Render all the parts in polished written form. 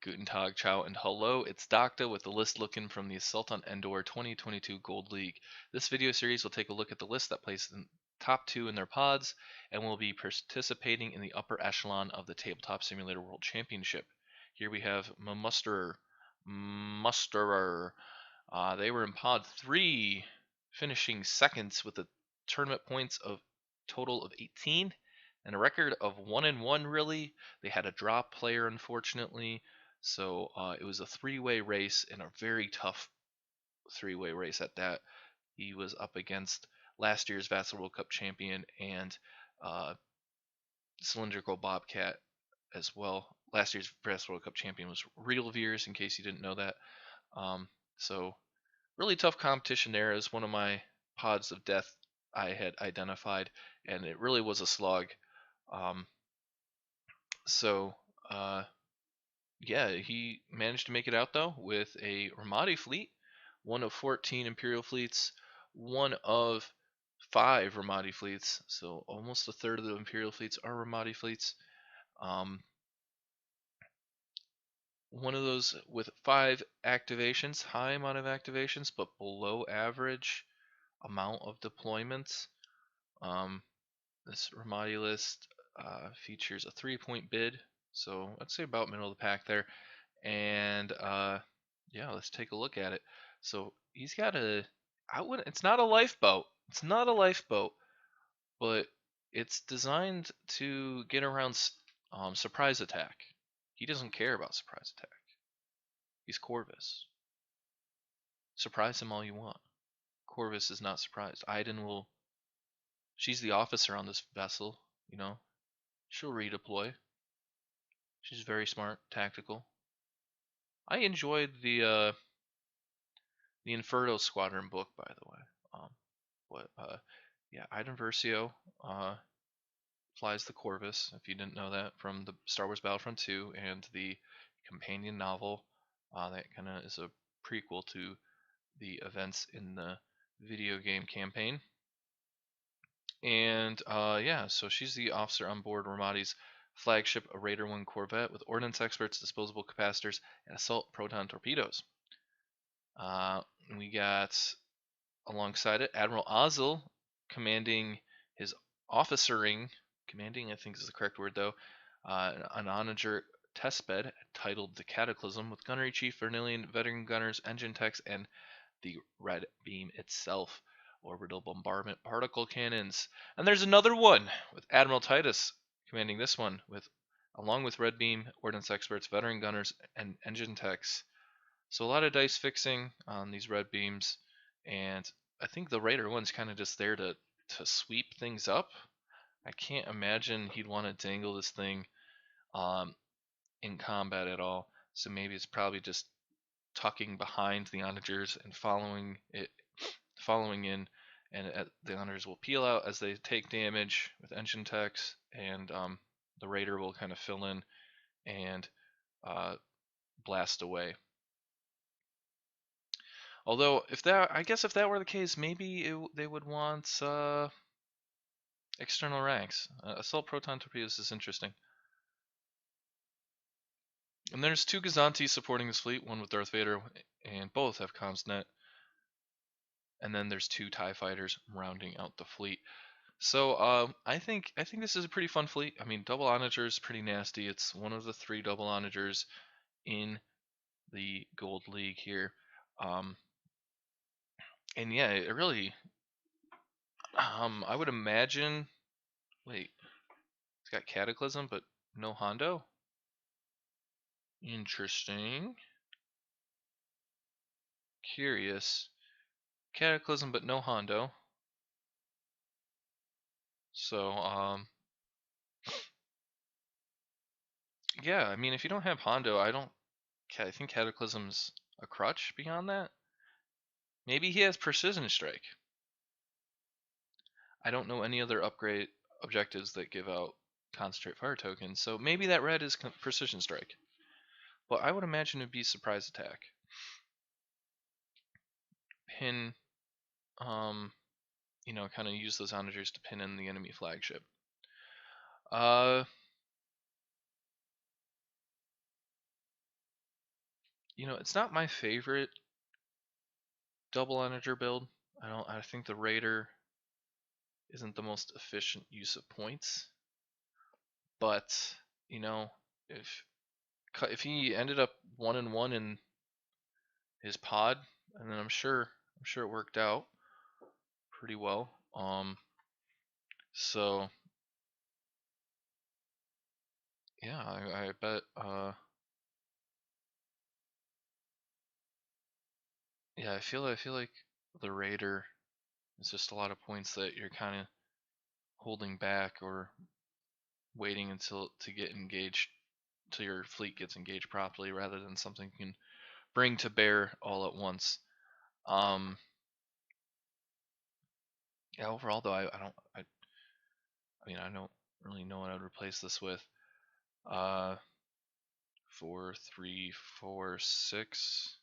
Guten Tag, ciao, and hello. It's Docta with the list looking from the Assault on Endor 2022 Gold League. This video series will take a look at the list that places the top 2 in their pods and will be participating in the upper echelon of the Tabletop Simulator World Championship. Here we have MMusterer. They were in pod 3, finishing seconds with a tournament points of total of 18 and a record of 1-1 really. They had a drop player unfortunately, so it was a three-way race and a very tough three-way race at that. He was up against last year's Vassal World Cup champion and Cylindrical Bobcat as well. Last year's Vassal World Cup champion was Real Veers, in case you didn't know that. So really tough competition there. As one of my pods of death I had identified, and it really was a slog. Yeah, he managed to make it out though with a Romodi fleet, one of 14 Imperial fleets, one of 5 Romodi fleets, so almost a third of the Imperial fleets are Romodi fleets. One of those with 5 activations, high amount of activations, but below average amount of deployments. This Romodi list features a 3-point bid, so I'd say about middle of the pack there. And yeah, let's take a look at it. So he's got it's not a lifeboat. It's not a lifeboat, but it's designed to get around surprise attack. He doesn't care about surprise attack. He's Corvus. Surprise him all you want. Corvus is not surprised. She's the officer on this vessel, you know. She'll redeploy. She's very smart, tactical. I enjoyed the Inferno Squadron book, by the way. Yeah, Iden Versio flies the Corvus, if you didn't know that, from the Star Wars Battlefront 2 and the companion novel that kind of is a prequel to the events in the video game campaign. And yeah, so she's the officer on board Romodi's flagship, a Raider 1 Corvette with Ordnance Experts, Disposable Capacitors, and Assault Proton Torpedoes. We got alongside it Admiral Ozzel commanding his officering, commanding I think is the correct word though, an Onager Testbed titled the Cataclysm with Gunnery Chief, Varnillian, veteran gunners, engine techs, and the Red Beam itself. Orbital Bombardment particle cannons. And there's another one with Admiral Titus commanding this one along with Red Beam, Ordnance Experts, veteran gunners, and engine techs. So a lot of dice fixing on these Red Beams, and I think the Raider 1's kind of just there to sweep things up. I can't imagine he'd want to dangle this thing in combat at all. So maybe it's probably just tucking behind the Onagers and following in, and the Onagers will peel out as they take damage with engine techs, and the Raider will kind of fill in and blast away. Although, I guess if that were the case, maybe they would want external ranks. Assault Proton Torpedoes is interesting. And there's 2 Gozanti supporting this fleet, one with Darth Vader, and both have CommsNet. And then there's 2 TIE Fighters rounding out the fleet. So I think this is a pretty fun fleet. I mean, double Onager is pretty nasty. It's one of the 3 double Onagers in the Gold League here. And yeah, it really, I would imagine, wait, it's got Cataclysm, but no Hondo? Interesting. Curious. Cataclysm, but no Hondo. So, yeah, I mean, if you don't have Hondo, I think Cataclysm's a crutch beyond that. Maybe he has Precision Strike. I don't know any other upgrade objectives that give out Concentrate Fire tokens, so maybe that red is Precision Strike. But I would imagine it'd be Surprise Attack. Pin, you know, kind of use those Onagers to pin in the enemy flagship. It's not my favorite double Onager build. I think the Raider isn't the most efficient use of points. But, you know, if he ended up 1-1 in his pod, and then I'm sure it worked out pretty well. So yeah, I bet yeah, I feel like the Raider is just a lot of points that you're kind of holding back or waiting until to get engaged, till your fleet gets engaged properly, rather than something you can bring to bear all at once. Yeah, overall though, I don't really know what I would replace this with. 4, 3, 4, 6.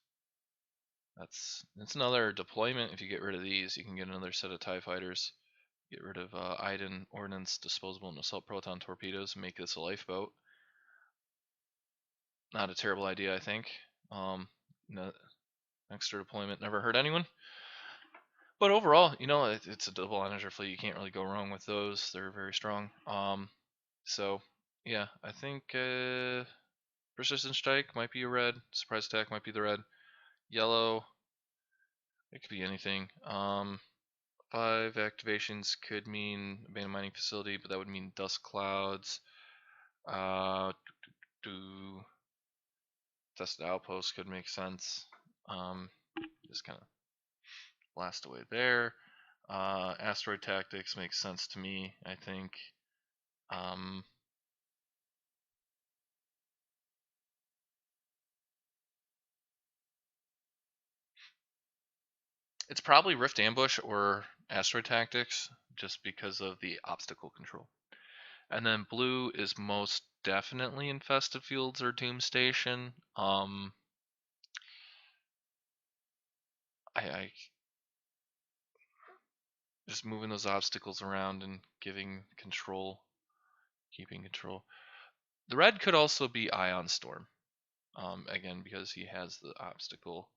That's another deployment. If you get rid of these, you can get another set of TIE Fighters. Get rid of Iden, Ordnance, Disposable, and Assault Proton Torpedoes and make this a lifeboat. Not a terrible idea, I think. No, extra deployment never hurt anyone. But overall, it's a double Onager fleet. You can't really go wrong with those. They're very strong. So yeah, I think Persistent Strike might be a red. Surprise Attack might be the red. Yellow, it could be anything. 5 activations could mean abandoned mining facility, but that would mean dust clouds. Tested outpost could make sense. Just kind of blast away there. Asteroid tactics makes sense to me, I think. It's probably Rift Ambush or Asteroid Tactics, just because of the obstacle control. And then blue is most definitely Infested Fields or Doom Station. I just moving those obstacles around and giving control, keeping control. The red could also be Ion Storm, again because he has the obstacle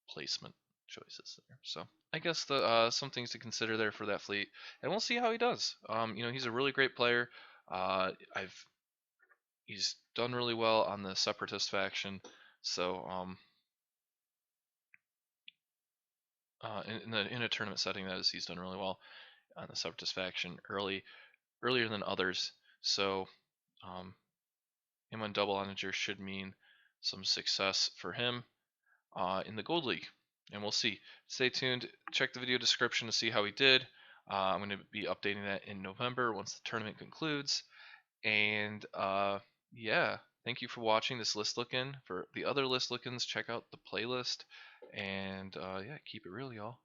placement choices there. So I guess the some things to consider there for that fleet, and we'll see how he does. He's a really great player. He's done really well on the Separatist faction, so in a tournament setting, that is, he's done really well on the Separatist faction earlier than others. So him on double Onager should mean some success for him in the Gold League, and we'll see. Stay tuned. Check the video description to see how he did. I'm going to be updating that in November once the tournament concludes. And yeah, thank you for watching this list look-in. For the other list look-ins, check out the playlist. And yeah, keep it real, y'all.